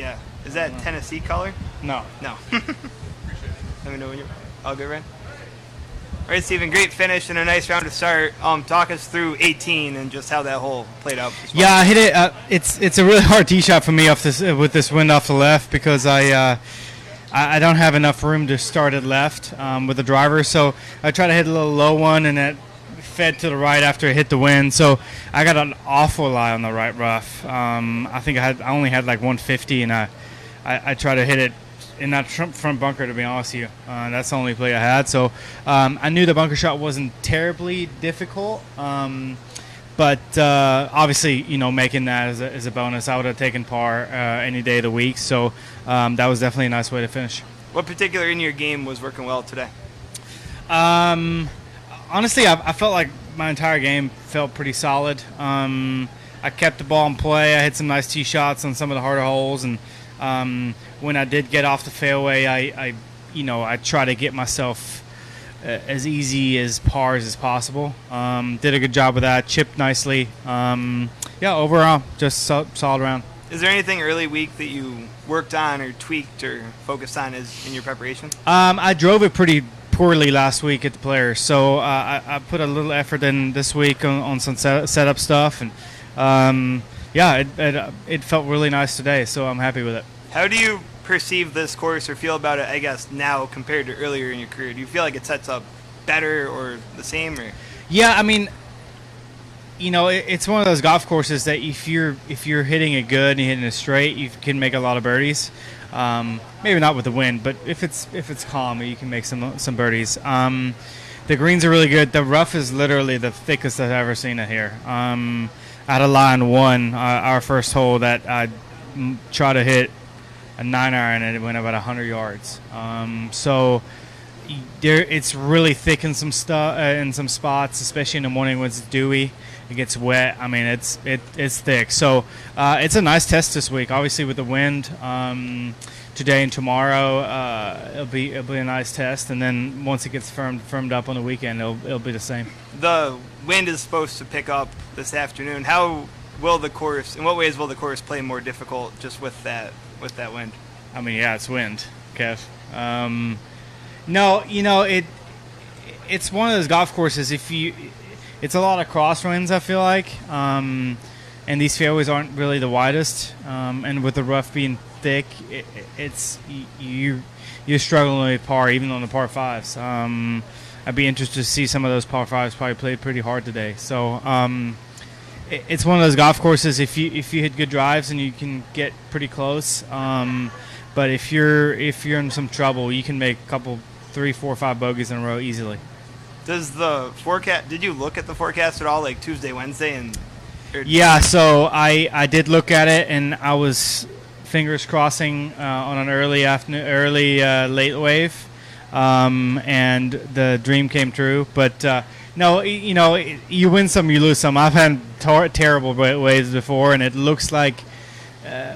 Yeah. Is that Tennessee color? No. No. Let me know when you're all good, Ryan. All right, Stephen, great finish and a nice round to start. Talk us through 18 and just how that hole played out. Yeah, I hit it. It's a really hard tee shot for me off this with this wind off the left because I don't have enough room to start it left with the driver. So I try to hit a little low one, and it fed to the right after it hit the wind. So I got an awful lie on the right rough. I think I only had like 150, and I try to hit it in that front bunker, to be honest with you. That's the only play I had. So I knew the bunker shot wasn't terribly difficult. But obviously, making that is a bonus. I would have taken par any day of the week. So that was definitely a nice way to finish. What particular in your game was working well today? Honestly, I felt like my entire game felt pretty solid. I kept the ball in play. I hit some nice tee shots on some of the harder holes, and when I did get off the fairway, I try to get myself as easy as pars as possible. Did a good job with that. Chipped nicely. Overall, just solid round. Is there anything early week that you worked on or tweaked or focused on in your preparation? I drove it pretty poorly last week at the Players, so I put a little effort in this week on some setup stuff, and it felt really nice today, so I'm happy with it. How do you perceive this course or feel about it, I guess, now compared to earlier in your career? Do you feel like it sets up better or the same? Or? Yeah, I mean, it's one of those golf courses that if you're hitting it good and you're hitting it straight, you can make a lot of birdies. Maybe not with the wind, but if it's calm, you can make some birdies. The greens are really good. The rough is literally the thickest I've ever seen it here. I had a line one, our first hole, that I tried to hit a 9-iron and it went about 100 yards. So it's really thick in some spots, especially in the morning when it's dewy. It gets wet. I mean, it's thick. So it's a nice test this week. Obviously, with the wind today and tomorrow, it'll be a nice test. And then once it gets firmed up on the weekend, it'll be the same. The wind is supposed to pick up this afternoon. How will the course? In what ways will the course play more difficult just with that wind? I mean, yeah, it's wind, Kev. No, it's one of those golf courses. It's a lot of crosswinds, I feel like, and these fairways aren't really the widest. And with the rough being thick, you're struggling with par, even on the par fives. I'd be interested to see some of those par fives probably played pretty hard today. So it's one of those golf courses. If you hit good drives and you can get pretty close. But if you're in some trouble, you can make a couple, 3, 4, 5 bogeys in a row easily. Does the forecast? Did you look at the forecast at all, like Tuesday, Wednesday, Yeah, so I did look at it, and I was fingers crossing on an early late wave, and the dream came true. But no, you win some, you lose some. I've had terrible waves before, and it looks like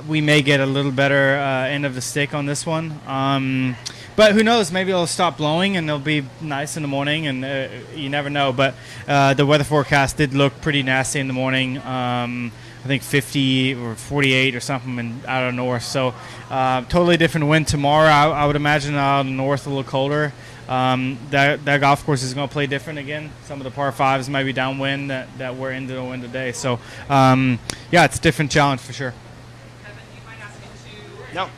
we may get a little better end of the stick on this one. But who knows? Maybe it'll stop blowing and it'll be nice in the morning, and you never know. But the weather forecast did look pretty nasty in the morning. I think 50 or 48 or something out of the north. So totally different wind tomorrow. I would imagine out of the north a little colder. That golf course is going to play different again. Some of the par fives might be downwind that we're into the wind today. So it's a different challenge for sure. No.